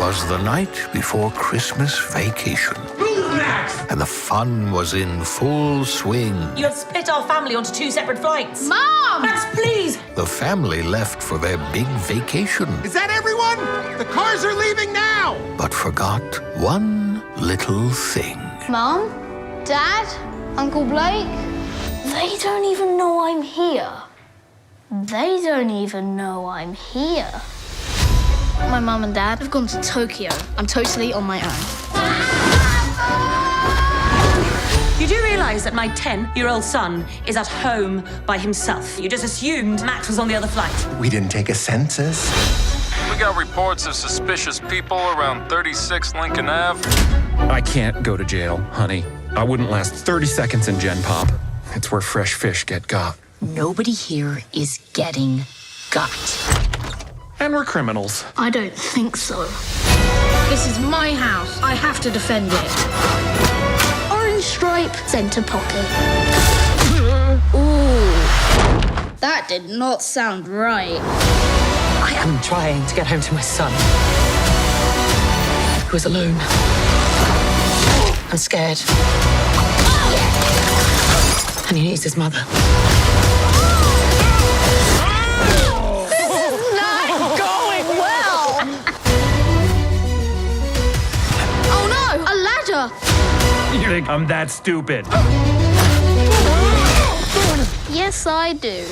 'Twas the night before Christmas vacation. And the fun was in full swing. You have split our family onto 2 separate flights. Mom! Max, please! The family left for their big vacation, Is that everyone? The cars are leaving now! but forgot one little thing. Mom? Dad? Uncle Blake? They don't even know I'm here. They don't even know I'm here. My mum and dad have gone to Tokyo. I'm totally on my own. You do realise that my 10-year-old son is at home by himself. You just assumed Max was on the other flight. We didn't take a census. We got reports of suspicious people around 36 Lincoln Ave. I can't go to jail, honey. I wouldn't last 30 seconds in Gen Pop. It's where fresh fish get got. Nobody here is getting got. And we're criminals. I don't think so. This is my house. I have to defend it. Orange stripe, center pocket. Ooh. That did not sound right. I am trying to get home to my son, who is alone. I'm scared. And he needs his mother. You think I'm that stupid? Yes, I do.